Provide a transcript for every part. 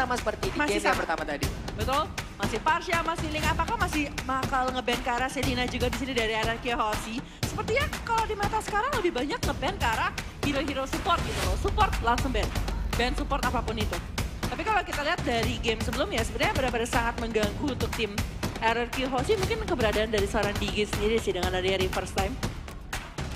sama seperti di Masih game yang sama. pertama tadi. Betul, masih Parsha, masih Link. Apakah masih bakal nge-ban ke arah Selina juga di sini dari arah Hoshi? Sepertinya kalau di meta sekarang lebih banyak nge-ban ke arah hero-hero support gitu loh. Support langsung ban. Ban support apapun itu. Tapi kalau kita lihat dari game sebelumnya sebenarnya benar-benar sangat mengganggu untuk tim Hoshi. Mungkin keberadaan dari seorang Digi sendiri sih dengan adanya reverse time.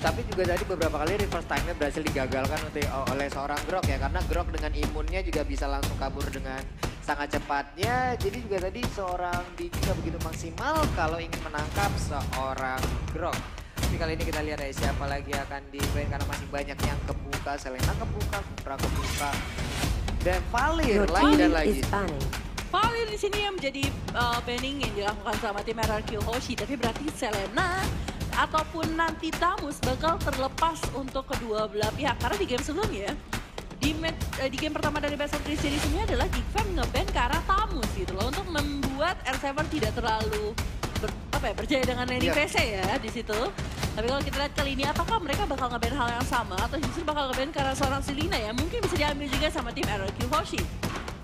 Tapi juga tadi beberapa kali reverse time-nya berhasil digagalkan oleh seorang Grok ya. Karena Grok dengan imunnya juga bisa langsung kabur dengan sangat cepatnya. Jadi juga tadi seorang Digi gak begitu maksimal kalau ingin menangkap seorang Grok. Tapi kali ini kita lihat ya siapa lagi akan di-ban karena masih banyak yang kebuka. Selena kebuka, Kupra kebuka. Dan Valir lagi dan lagi. Valir di sini yang menjadi banning yang dilakukan sama tim Hoshi. Tapi berarti Selena ataupun nanti Tamus bakal terlepas untuk kedua belah pihak. Karena di game sebelumnya, di game pertama dari Best of 3 Series ini adalah Geekfam nge-ban ke arah Tamus gitu loh. Untuk membuat R7 tidak terlalu berjaya dengan lane PC ya di situ. Tapi kalau kita lihat kali ini, apakah mereka bakal nge-ban hal yang sama atau justru bakal nge-ban ke arah seorang Selina ya? Mungkin bisa diambil juga sama tim Hoshi.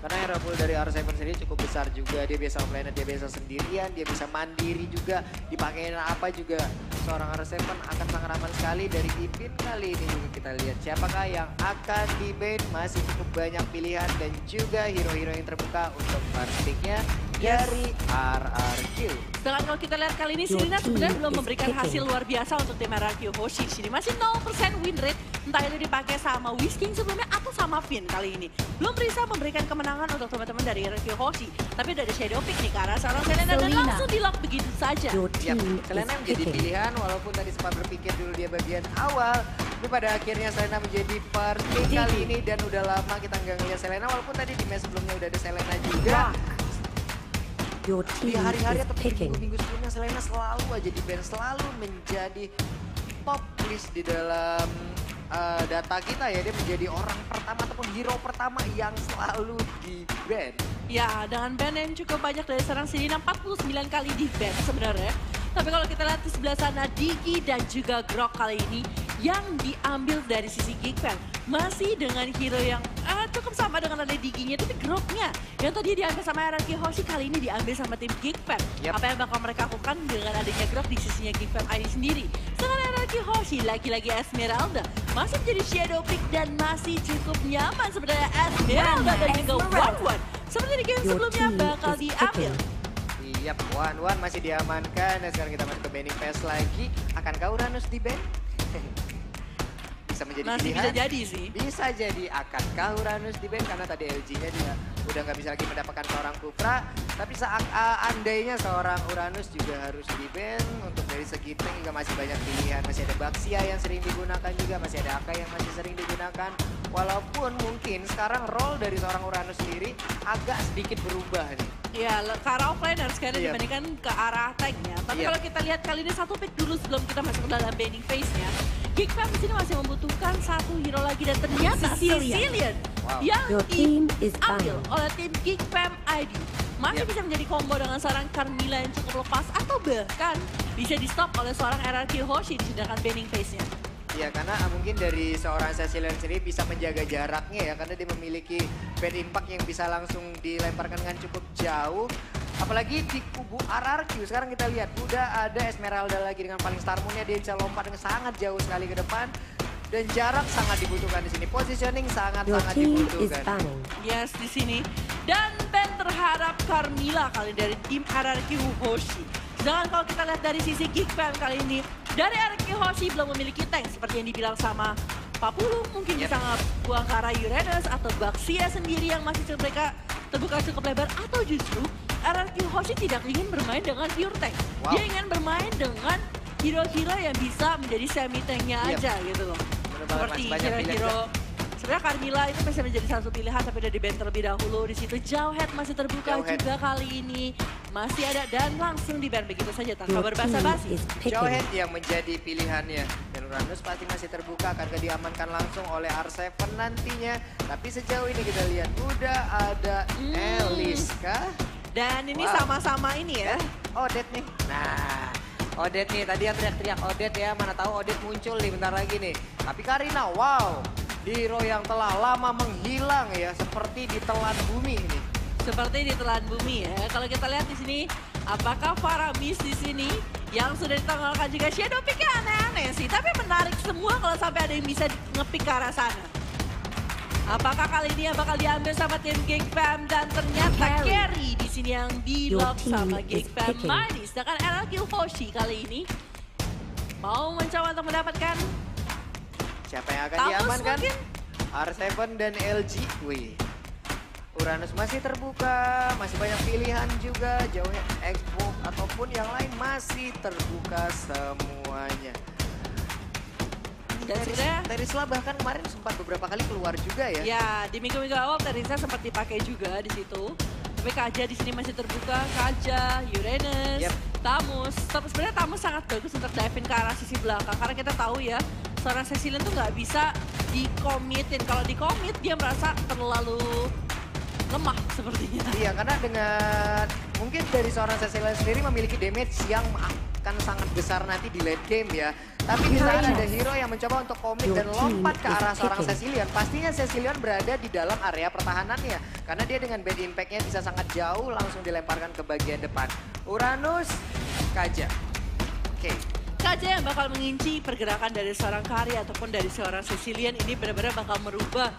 Karena hero pool dari R7 sendiri cukup besar juga. Dia biasa planet, dia biasa sendirian, dia bisa mandiri juga. Dipakein apa juga. Seorang R7 akan sangat aman sekali. Dari Ipin kali ini juga kita lihat siapakah yang akan di-ban. Masih cukup banyak pilihan dan juga hero-hero yang terbuka untuk first pick-nya dari RRQ. Sedangkan kalau kita lihat kali ini Selina sebenarnya belum memberikan hasil luar biasa untuk tim Hoshi. Sini masih 0% win rate. Entah itu dipakai sama Whisking sebelumnya atau sama Finn kali ini. Belum bisa memberikan kemenangan untuk teman-teman dari Hoshi. Tapi dari Shadow Pick nih ke arah seorang Selena dan langsung di-lock begitu saja. Ya, Selena menjadi pilihan walaupun tadi sempat berpikir dulu dia bagian awal. Tapi pada akhirnya Selena menjadi first pick kali ini dan udah lama kita nggak ngeliat Selena. Walaupun tadi di match sebelumnya udah ada Selena juga. Di hari-hari atau minggu-minggu sebelumnya Selena selalu aja di-ban, selalu menjadi top list di dalam data kita ya. Dia menjadi orang pertama ataupun hero pertama yang selalu di-ban. Ya, dengan ban yang cukup banyak dari seorang Selina, 49 kali di-ban sebenarnya. Tapi kalau kita lihat di sebelah sana, Digi dan juga Grok kali ini yang diambil dari sisi Geekfam. Masih dengan hero yang cukup sama dengan ada Diginya, tapi Groknya yang tadi diambil sama Hoshi kali ini diambil sama tim Geekfam. Apa yang bakal mereka lakukan dengan adanya Grok di sisinya Geekfam ID sendiri. Sedangkan Hoshi lagi-lagi Esmeralda masih menjadi shadow pick dan masih cukup nyaman sebenarnya Esmeralda dan juga One-One. Seperti di game sebelumnya bakal diambil. Yap, One-One masih diamankan. Dan sekarang kita masuk ke banning phase lagi. Akankah Uranus di-ban? Bisa menjadi masih pilihan. bisa jadi sih. Bisa jadi. Akankah Uranus di-ban? Karena tadi LG-nya dia udah nggak bisa lagi mendapatkan seorang Kupra. Tapi andainya seorang Uranus juga harus di-ban. Untuk dari segi tank juga masih banyak pilihan. Masih ada Baxia yang sering digunakan juga. Masih ada Aka yang masih sering digunakan. Walaupun mungkin sekarang role dari seorang Uranus sendiri agak sedikit berubah nih. Ya, ke arah offliner sekarang dibandingkan ke arah tanknya. Tapi kalau kita lihat kali ini satu pick dulu sebelum kita masuk ke dalam banning phase-nya. Geekfam di sini masih membutuhkan satu hero lagi dan ternyata Sicilian yang diambil oleh tim Geekfam ID. Masih bisa menjadi combo dengan seorang Carmilla yang cukup lepas atau bahkan bisa di-stop oleh seorang Hoshi di sedangkan banning phase-nya. Ya, karena mungkin dari seorang Sicilian sendiri bisa menjaga jaraknya ya. Karena dia memiliki band impact yang bisa langsung dilemparkan dengan cukup jauh. Apalagi di kubu RRQ sekarang kita lihat udah ada Esmeralda lagi dengan paling star moon-nya. Dia bisa lompat dengan sangat jauh sekali ke depan. Dan jarak sangat dibutuhkan di sini. Positioning sangat-sangat dibutuhkan. Yes, di sini. Dan ban terhadap Carmilla kali dari tim Hoshi. Sedangkan kalau kita lihat dari sisi Geekfam kali ini, dari Hoshi belum memiliki tank seperti yang dibilang sama Papulu. Mungkin bisa buang ke arah Uranus atau Baxia sendiri yang masih mereka terbuka cukup lebar. Atau justru Hoshi tidak ingin bermain dengan pure tank. Dia ingin bermain dengan hero-hero yang bisa menjadi semi tanknya aja gitu loh. Seperti hero-hero. Sebenarnya Carmilla itu bisa menjadi satu pilihan tapi udah di-ban terlebih dahulu. Di situ Jauhead masih terbuka juga kali ini. Masih ada dan langsung di-ban begitu saja tanpa berbasa-basi. Jauhead yang menjadi pilihannya. Dan Uranus pasti masih terbuka akan diamankan langsung oleh R7 nantinya. Tapi sejauh ini kita lihat udah ada Eliska. Dan ini sama-sama ini ya. Odet nih. Nah, Odet nih tadi yang teriak-teriak Odet ya. Mana tahu Odet muncul nih bentar lagi nih. Tapi Karina, wow. Hero yang telah lama menghilang ya. Seperti ditelan bumi ini. Seperti ditelan bumi ya. Kalau kita lihat di sini, apakah Faramis di sini yang sudah ditanggalkan juga Shadow Pick-nya aneh-aneh sih. Tapi menarik semua kalau sampai ada yang bisa nge-pick ke arah sana. Apakah kali ini yang bakal diambil sama tim Geekfam dan ternyata carry di sini yang di-lock sama Geekfam Mighty. Sedangkan RRQ Hoshi kali ini mau mencoba untuk mendapatkan Siapa yang akan Tamus diamankan? mungkin? R7 dan LG. Wih. Uranus masih terbuka, masih banyak pilihan juga. Jauhnya Xbox ataupun yang lain masih terbuka semuanya. Dan sebenarnya Terisla bahkan kemarin sempat beberapa kali keluar juga ya. ya di minggu-minggu awal Teresa sempat dipakai juga di situ. Tapi Kaja di sini masih terbuka, Kaja, Uranus, Tamus. Sebenarnya Tamus sangat bagus untuk dive-in ke arah sisi belakang karena kita tahu ya seorang Cecilian tuh nggak bisa di-commitin. Kalau di-commit dia merasa terlalu lemah sepertinya. Iya, karena dengan mungkin dari seorang Cecilian sendiri memiliki damage yang akan sangat besar nanti di late game ya. Tapi di sana ada hero yang mencoba untuk komit dan lompat ke arah seorang Cecilian. Pastinya Cecilian berada di dalam area pertahanannya. Karena dia dengan bad impact-nya bisa sangat jauh langsung dilemparkan ke bagian depan. Uranus, Kaja. Oke. Kaja yang bakal menginci pergerakan dari seorang Kari ataupun dari seorang Cecilian ini benar-benar bakal merubah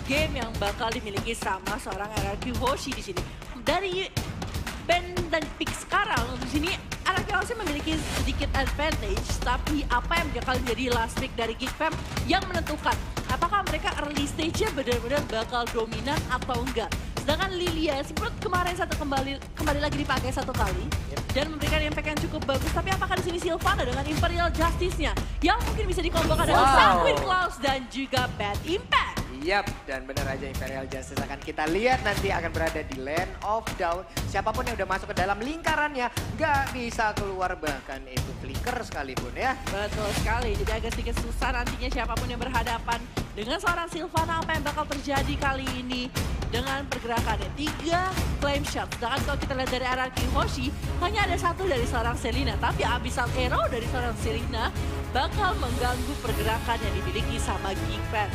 game yang bakal dimiliki sama seorang RRQ Hoshi di sini. Dari Ben dan Pick sekarang di sini RRQ Hoshi memiliki sedikit advantage, tapi apa yang bakal menjadi last pick dari Geekfam yang menentukan apakah mereka early stage-nya benar-benar bakal dominan atau enggak. Sedangkan Lilia seperti kemarin kembali lagi dipakai satu kali dan memberikan impact yang cukup bagus. Tapi apakah di sini Sylvana dengan Imperial Justice-nya yang mungkin bisa dikombokan dengan Sanguine Claws dan juga Bad Impact? Yap, dan benar aja Imperial Justice akan kita lihat nanti akan berada di Land of Dawn. Siapapun yang udah masuk ke dalam lingkarannya nggak bisa keluar, bahkan itu flicker sekalipun ya. Betul sekali, jadi agak sedikit susah nantinya siapapun yang berhadapan dengan seorang Sylvana. Apa yang bakal terjadi kali ini dengan pergerakannya? 3 flame shot, sedangkan kalau kita lihat dari RRQ Hoshi hanya ada satu dari seorang Selena. Tapi Abyssal Arrow dari seorang Selena bakal mengganggu pergerakan yang dimiliki sama Geekfam.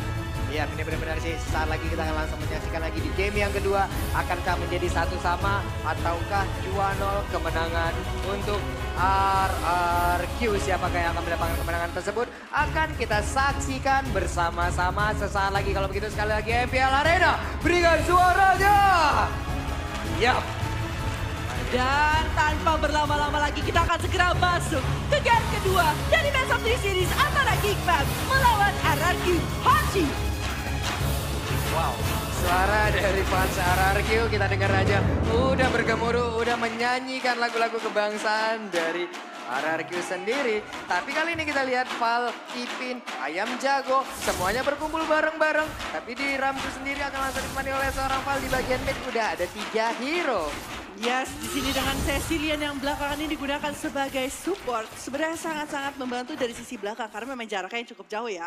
Iya, ini benar-benar sih. Saat lagi kita akan langsung menyaksikan lagi di game yang kedua. Akankah menjadi 1 sama ataukah 2-0 kemenangan untuk RRQ? Siapakah yang akan mendapatkan kemenangan tersebut? Akan kita saksikan bersama-sama sesaat lagi. Kalau begitu sekali lagi MPL Arena, berikan suaranya. Yap. Dan tanpa berlama-lama lagi kita akan segera masuk ke game kedua dari Best of 3 Series antara Geekfam melawan RRQ Hoshi. Wow, suara dari fans RRQ kita dengar aja udah bergemuruh, udah menyanyikan lagu-lagu kebangsaan dari RRQ sendiri. Tapi kali ini kita lihat Val, Ipin, Ayam Jago semuanya berkumpul bareng-bareng. Tapi di Ramsu sendiri akan langsung ditemani oleh seorang Val di bagian mid. Udah ada 3 hero. Yes, di sini dengan Cecilian yang belakangan ini digunakan sebagai support sebenarnya sangat-sangat membantu dari sisi belakang karena memang jaraknya yang cukup jauh ya.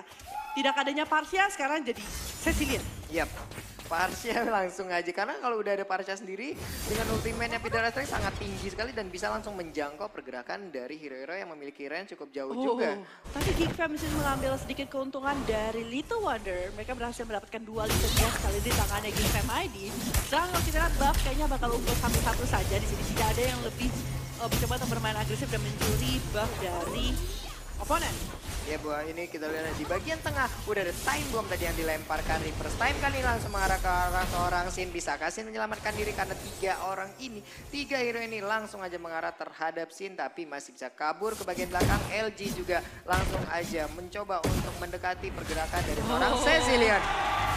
Tidak adanya Parsia sekarang jadi Cecilian. Yap, Parsia langsung aja karena kalau udah ada Parsia sendiri dengan ultimate-nya Vidara Strike sangat tinggi sekali dan bisa langsung menjangkau pergerakan dari hero-hero yang memiliki range cukup jauh juga. Tapi Geekfam di sini mengambil sedikit keuntungan dari Little Wonder. Mereka berhasil mendapatkan 2 Little Gas kali di tangannya Geekfam ID. Dan kalau kita lihat buff kayaknya bakal unggul satu saja di sini. Tidak ada yang lebih mencoba untuk bermain agresif dan mencuri buff dari oponen. Ya Bu, ini kita lihat di bagian tengah udah ada time bomb tadi yang dilemparkan. Reverse time kali langsung mengarah ke arah seorang Sin. Bisakah Sin menyelamatkan diri karena 3 orang ini, 3 hero ini langsung aja mengarah terhadap Sin. Tapi masih bisa kabur ke bagian belakang. LG juga langsung aja mencoba untuk mendekati pergerakan dari seorang Cecilian.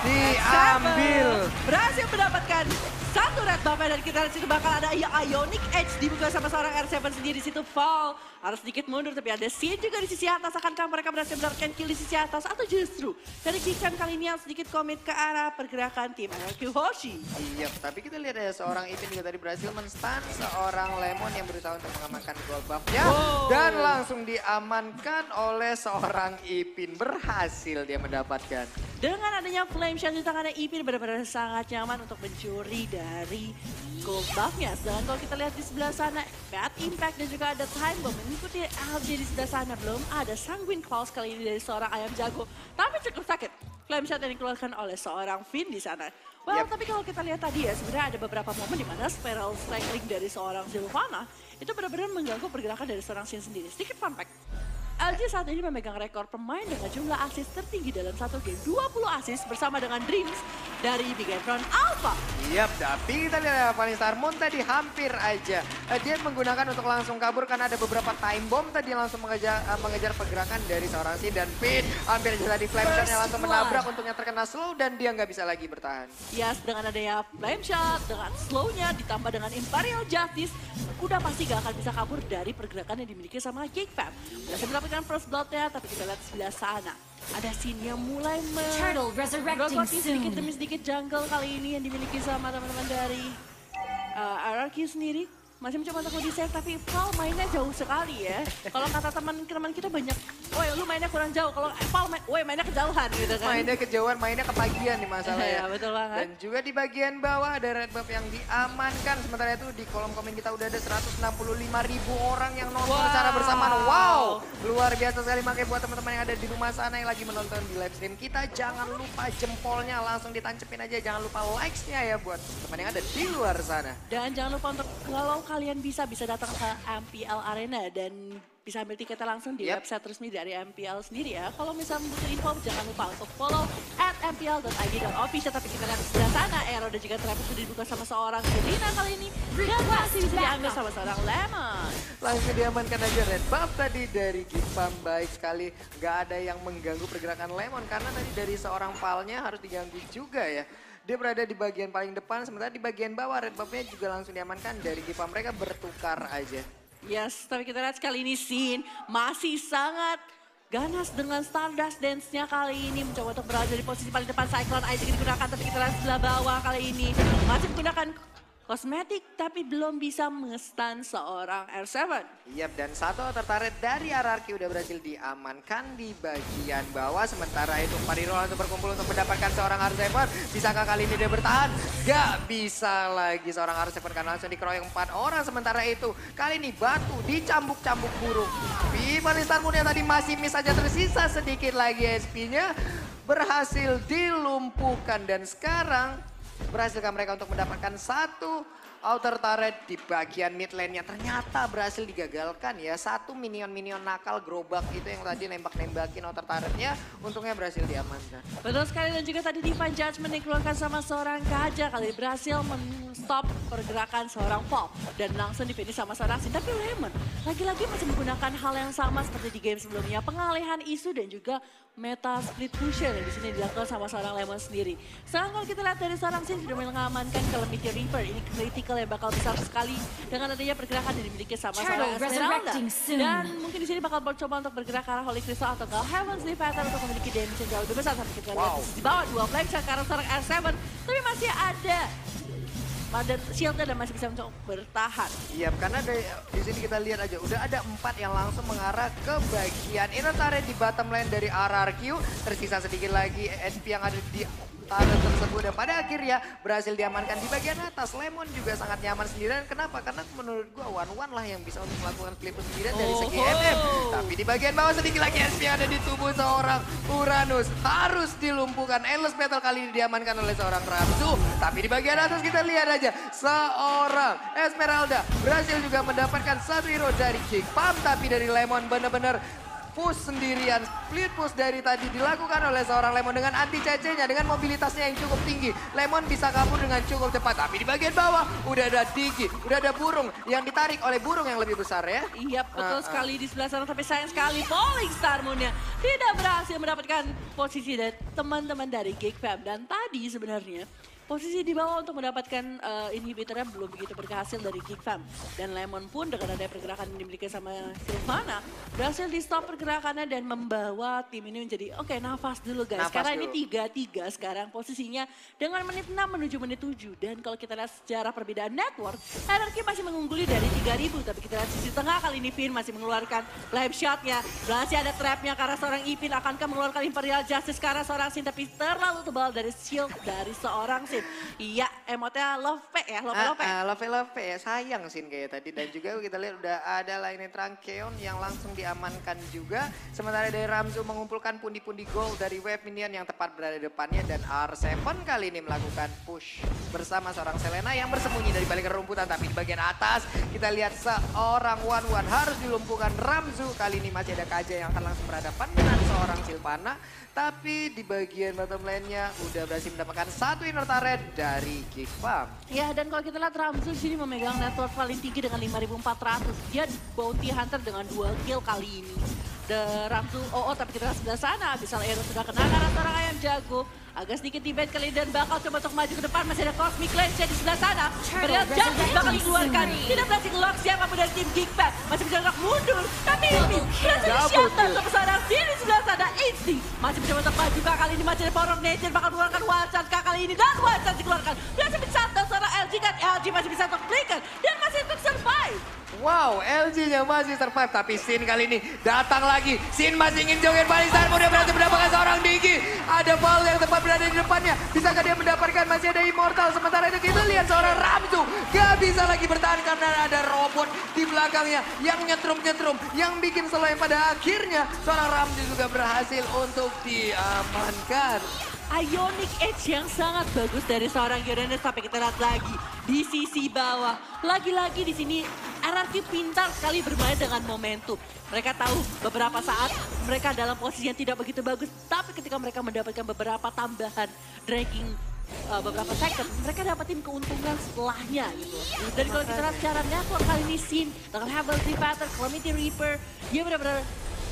Diambil. Berhasil mendapatkan 1 red buff dan kita lihat situ bakal ada Ionic Edge dibuka sama seorang R7 sendiri. Di situ Fall harus sedikit mundur tapi ada Sin juga di sisi atas. Akankah mereka berhasil mendapatkan kill di sisi atas atau justru dari Geekfam kali ini yang sedikit komit ke arah pergerakan tim RRQ Hoshi? Iya, tapi kita lihat ada seorang Ipin juga tadi berhasil men-stun seorang Lemon yang berusaha untuk mengamankan gold buff-nya. Dan langsung diamankan oleh seorang Ipin. Berhasil dia mendapatkan. Dengan adanya flame shot di tangannya Ipin benar-benar sangat nyaman untuk mencuri dari gold buff-nya. Sedangkan kalau kita lihat di sebelah sana, Bad Impact dan juga ada Time Bomb mengikuti LG di sebelah sana. Belum ada Sanguine Claws kali ini dari seorang Ayam Jago. Tapi cukup sakit. flame shot yang dikeluarkan oleh seorang Finn di sana. Well, tapi kalau kita lihat tadi ya, sebenarnya ada beberapa momen di mana spiral cycling dari seorang Sylvana itu benar-benar mengganggu pergerakan dari seorang Sin sendiri. Sedikit fun fact. LG saat ini memegang rekor pemain dengan jumlah assist tertinggi dalam satu game. 20 assist bersama dengan Dreams dari Big Front Alpha. Yap, tapi kita lihat Vanistar Moon tadi hampir aja. Dia menggunakan untuk langsung kabur karena ada beberapa time bomb tadi langsung mengejar pergerakan dari seorang Sin. Dan Finn hampir aja tadi flame shotnya langsung menabrak untungnya terkena slow dan dia nggak bisa lagi bertahan. Yes, dengan adanya flame shot, dengan slownya ditambah dengan Imperial Justice, udah pasti gak akan bisa kabur dari pergerakan yang dimiliki sama Geekfam. Berhasil mendapatkan first blood-nya, tapi kita lihat sebelah sana. Ada scene yang mulai merokoti sedikit demi sedikit jungle kali ini yang dimiliki sama teman-teman dari RRQ sendiri. Masih mencoba untuk di save, tapi Paul mainnya jauh sekali ya. Kalau kata teman-teman kita banyak, woi lu mainnya kurang jauh. Kalau Paul mainnya kejauhan gitu kan. Mainnya kejauhan, mainnya kepagian nih masalahnya. Iya, betul banget. Dan juga di bagian bawah ada Red Buff yang diamankan. Sementara itu di kolom komen kita udah ada 165.000 orang yang nonton secara bersamaan. Wow, luar biasa sekali. Makanya buat teman-teman yang ada di rumah sana yang lagi menonton di live stream kita, jangan lupa jempolnya langsung ditancepin aja. Jangan lupa likes-nya ya buat teman yang ada di luar sana. Dan jangan lupa untuk kalau kalian bisa datang ke MPL Arena dan bisa ambil tiketnya langsung di website resmi dari MPL sendiri ya. Kalau misalnya butuh info, jangan lupa untuk follow @mpl.id.official. Tapi kita lihat di sebelah sana, Aero dan juga Travis sudah dibuka sama seorang Selena kali ini. Dan masih bisa diambil sama seorang Lemon. Langsung diamankan aja Red Buff tadi dari Gipam. Baik sekali, nggak ada yang mengganggu pergerakan Lemon. Karena tadi dari seorang Palnya harus diganggu juga ya. Dia berada di bagian paling depan, sementara di bagian bawah Red Buff-nya juga langsung diamankan dari Gipam. Mereka bertukar aja. Yes, tapi kita lihat sekali ini Sin masih sangat ganas dengan Stardust Dance-nya kali ini. Mencoba untuk berada di posisi paling depan, Cyclone Isaac digunakan, tapi kita lihat sebelah bawah kali ini. Masih menggunakan kosmetik, tapi belum bisa mengestan seorang R7. Yap, dan satu tertarik dari RRQ udah berhasil diamankan di bagian bawah. Sementara itu Pariro langsung berkumpul untuk mendapatkan seorang R7. Bisakah kali ini dia bertahan? Gak bisa lagi seorang R7 karena langsung dikeroyok 4 orang. Sementara itu kali ini Batu dicambuk-cambuk burung. Vanistar Moon yang tadi masih miss aja, tersisa sedikit lagi SP-nya. Berhasil dilumpuhkan dan sekarang berhasilkan mereka untuk mendapatkan satu outer turret di bagian mid lane-nya. Ternyata berhasil digagalkan ya. Satu minion-minion nakal gerobak itu yang tadi nembak-nembakin outer turret-nya. Untungnya berhasil diamankan. Betul sekali, dan juga tadi Divine Judgment dikeluarkan sama seorang Kaja. Kali berhasil men-stop pergerakan seorang Paul. Dan langsung dipilih sama seorang Sin. Tapi Lemon lagi-lagi masih menggunakan hal yang sama seperti di game sebelumnya. Pengalihan isu dan juga meta split pusher yang di sini dilakukan sama seorang Lemon sendiri. Sekarang kalau kita lihat dari seorang Sin sudah mengamankan Calamity Reaper. Ini critical yang bakal besar sekali dengan adanya pergerakan yang dimiliki sama seorang Esmeralda. Dan mungkin di sini bakal coba untuk bergerak ke arah Holy Crystal atau ke Heaven's Divator untuk memiliki damage yang jauh lebih besar. Tapi kita lihat di bawah 2 flame shot ke arah seorang R7. Tapi masih ada dan shieldnya dan masih bisa untuk bertahan. Iya, karena di sini kita lihat aja udah ada 4 yang langsung mengarah ke bagian inner turret di bottom lane dari RRQ. Tersisa sedikit lagi SP yang ada di turret tersebut dan pada akhirnya berhasil diamankan di bagian atas. Lemon juga sangat nyaman sendirian. Kenapa? Karena menurut gua one-one lah yang bisa untuk melakukan flip sendirian dari segi MM. Tapi di bagian bawah sedikit lagi SP ada di tubuh seorang Uranus. Harus dilumpuhkan. Endless Battle kali ini diamankan oleh seorang Ramzu. Tapi di bagian atas kita lihat aja seorang Esmeralda berhasil juga mendapatkan satu hero dari Geekfam. Tapi dari Lemon benar-benar push sendirian, split push dari tadi dilakukan oleh seorang Lemon dengan anti CC-nya, dengan mobilitasnya yang cukup tinggi. Lemon bisa kabur dengan cukup cepat, tapi di bagian bawah udah ada Digi, udah ada burung yang ditarik oleh burung yang lebih besar ya. Iya, betul sekali di sebelah sana, tapi sayang sekali Falling Star Moon-nya tidak berhasil mendapatkan posisi dari teman-teman dari Geekfam. Dan tadi sebenarnya posisi di bawah untuk mendapatkan inhibitornya belum begitu berhasil dari Geekfam. Dan Lemon pun dengan ada pergerakan yang dimiliki sama Sylvana berhasil di stop pergerakannya dan membawa tim ini menjadi oke, nafas dulu guys. Karena ini 3-3 sekarang posisinya dengan menit 6 menuju menit 7. Dan kalau kita lihat secara perbedaan network, RRQ masih mengungguli dari 3000. Tapi kita lihat sisi tengah kali ini Finn masih mengeluarkan live shotnya. Berhasil ada trapnya karena seorang Ipin akankah mengeluarkan Imperial Justice karena seorang Sin. Tapi terlalu tebal dari shield dari seorang Sin. Sin. Iya, emotnya love ya, love. Love ya, sayang Sin kayak tadi. Dan juga kita lihat udah ada Lainnya Trankeon yang langsung diamankan juga. Sementara dari Ramzu mengumpulkan pundi-pundi gol dari Wave Minion yang tepat berada di depannya. Dan R7 kali ini melakukan push bersama seorang Selena yang bersembunyi dari balik rumputan. Tapi di bagian atas kita lihat seorang One harus dilumpuhkan Ramzu. Kali ini masih ada Kaja yang akan langsung berhadapan dengan seorang Silvana. Tapi di bagian bottom lane-nya udah berhasil mendapatkan satu inner turret dari Geekfarm. Ya, dan kalau kita lihat Ramzu di sini memegang network paling tinggi dengan 5.400. Dia bounty hunter dengan 2 kill kali ini. Ramzu tapi kita lihat sebelah sana. Bisa Ero sudah kena karena seorang ayam jago. Agak sedikit di-bait kali dan bakal coba untuk maju ke depan. Masih ada Cosmic Lens di sebelah sana. Meriam Justice bakal dikeluarkan. Tidak berhasil keluar siapapun dari tim Geekfarm. Masih bisa untuk mundur. Tapi ini berhasil di-shutdown untuk seorang di sebelah sana. Instinct masih bisa untuk maju kak kali ini. Masih ada Power of Nature bakal mengeluarkan Wild Charge kak kali ini. Dan Wild Charge dikeluarkan. Berhasil di-shutdown seorang LG kan. LG masih bisa untuk flicker. Dan masih untuk survive. Wow, LG-nya masih survive. Tapi Sin kali ini datang lagi. Sin masih ingin joget balik. Udah berhasil mendapatkan seorang Digi. Ada Val yang tepat berada di depannya. Bisakah dia mendapatkan? Masih ada Immortal. Sementara itu kita lihat seorang Ramzu. Gak bisa lagi bertahan karena ada robot di belakangnya. Yang nyetrum-nyetrum. Yang bikin slow yang pada akhirnya seorang Ramzu juga berhasil untuk diamankan. Ionic Edge yang sangat bagus dari seorang Uranus. Sampai kita lihat lagi di sisi bawah. Lagi-lagi di sini RRQ pintar sekali bermain dengan momentum. Mereka tahu beberapa saat mereka dalam posisi yang tidak begitu bagus. Tapi ketika mereka mendapatkan beberapa tambahan dragging beberapa second, mereka dapetin keuntungan setelahnya gitu. Dan kalau kita lihat secara network kali ini Sin dengan Heaven Pattern, Calamity Reaper, dia benar-benar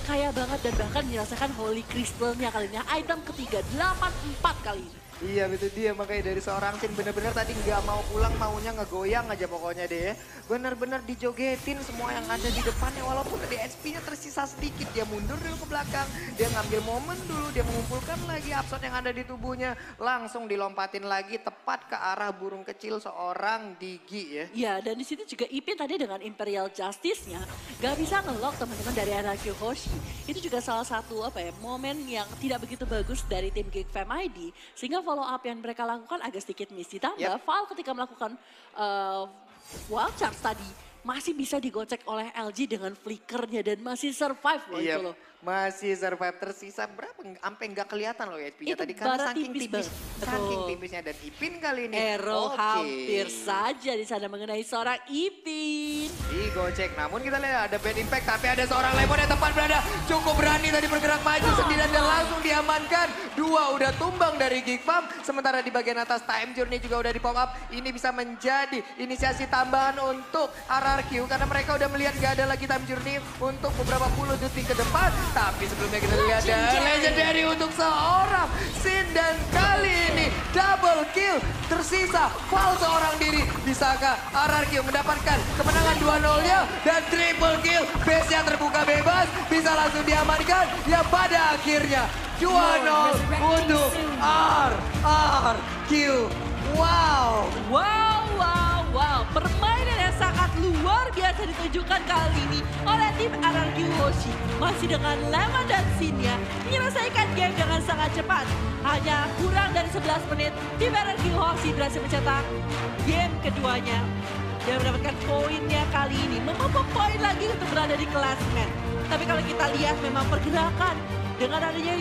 kaya banget dan bahkan dirasakan Holy Crystal-nya kali ini. Item ketiga, 84 kali ini. Iya itu dia, makanya dari seorang Sin bener-bener tadi nggak mau pulang, maunya ngegoyang aja pokoknya deh ya. Bener-bener dijogetin semua yang ada di depannya, walaupun tadi HP-nya tersisa sedikit. Dia mundur dulu ke belakang, dia ngambil momen dulu, dia mengumpulkan lagi absorb yang ada di tubuhnya. Langsung dilompatin lagi tepat ke arah burung kecil seorang Digi ya. Iya, dan di situ juga Ipin tadi dengan Imperial Justice-nya gak bisa nge-lock teman-teman dari RRQ Hoshi. Itu juga salah satu momen yang tidak begitu bagus dari tim Geekfarm ID. Sehingga follow up yang mereka lakukan agak sedikit miss. Ditambah Val ketika melakukan Wild Charge tadi masih bisa digocek oleh LG dengan flickernya dan masih survive loh itu loh. Masih survive, tersisa berapa? Sampai nggak kelihatan loh HP-nya tadi karena saking tipis. Saking tipisnya dan Ipin kali ini. Ero hampir saja di sana mengenai seorang Ipin. Digocek, namun kita lihat ada bad impact tapi ada seorang Lemon yang tepat berada. Cukup berani tadi bergerak maju sendirian dan langsung diamankan. Dua udah tumbang dari Geekfarm. Sementara di bagian atas Time Journey juga udah di pop up. Ini bisa menjadi inisiasi tambahan untuk RRQ karena mereka udah melihat gak ada lagi Time Journey untuk beberapa puluh detik ke depan. Tapi sebelumnya kita lihat ada Legendary untuk seorang Sin dan kali ini double kill. Tersisa Val seorang diri. Bisakah RRQ mendapatkan kemenangan 2-0-nya dan triple kill. Base yang terbuka bebas bisa langsung diamankan. Ya pada akhirnya 2-0 untuk RRQ. Wow. Permainan yang sangat luar biasa ditunjukkan kali ini oleh tim RRQ Hoshi. Masih dengan Lemon dan Sin-nya menyelesaikan game dengan sangat cepat. Hanya kurang dari 11 menit, tim RRQ Hoshi berhasil mencetak game keduanya. Dan mendapatkan poinnya kali ini, membawa poin lagi untuk berada di klasmen. Tapi kalau kita lihat memang pergerakan dengan adanya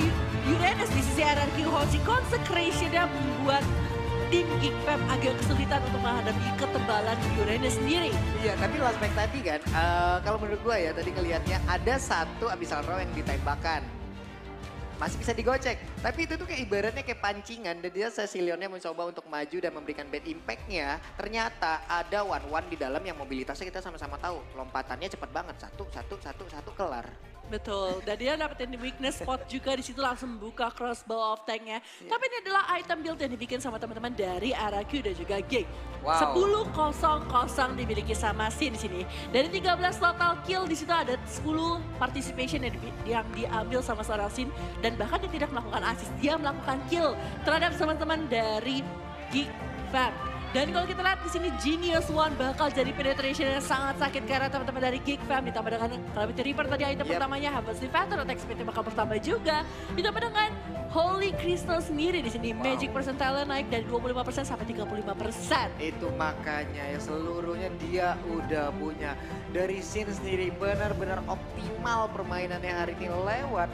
Uranus di sisi RRQ Hoshi, Consecration-nya membuat tim Geekfarm agak kesulitan untuk menghadapi ketebalan Uranus sendiri. Iya, tapi last back tadi kan, kalau menurut gue ya tadi ngelihatnya ada satu Abyssal Row yang ditembakkan. Masih bisa digocek, tapi itu tuh kayak ibaratnya kayak pancingan dan dia Cecilionnya mencoba untuk maju dan memberikan bad impact-nya. Ternyata ada one di dalam yang mobilitasnya kita sama-sama tahu, lompatannya cepat banget, satu kelar. Betul, dan dia dapetin weakness spot juga di situ langsung buka crossbow of tank-nya. Tapi ini adalah item build yang dibikin sama teman-teman dari RRQ dan juga Geek. 10-0 dimiliki sama Sin di sini. Dari 13 total kill di situ ada 10 participation yang diambil sama seorang Sin dan bahkan dia tidak melakukan assist, dia melakukan kill terhadap teman-teman dari Geekfarm. Dan kalau kita lihat di sini Genius One bakal jadi penetration yang sangat sakit karena teman-teman dari Geek Fam ditambah dengan Calamity Reaper tadi item pertamanya, Harvest Defender, attack speed bakal bertambah juga. Ditambah dengan Holy Crystal sendiri di sini Magic percentile naik dari 25% sampai 35%. Itu makanya ya seluruhnya dia udah punya. Dari Sin sendiri benar-benar optimal permainannya hari ini lewat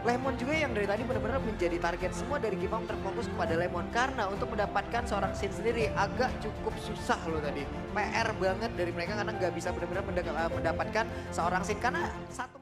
Lemon juga yang dari tadi benar-benar menjadi target semua dari Gipam terfokus kepada Lemon. Karena untuk mendapatkan seorang Sin sendiri agak cukup susah loh tadi. PR banget dari mereka karena nggak bisa benar-benar mendapatkan seorang Sin. Karena satu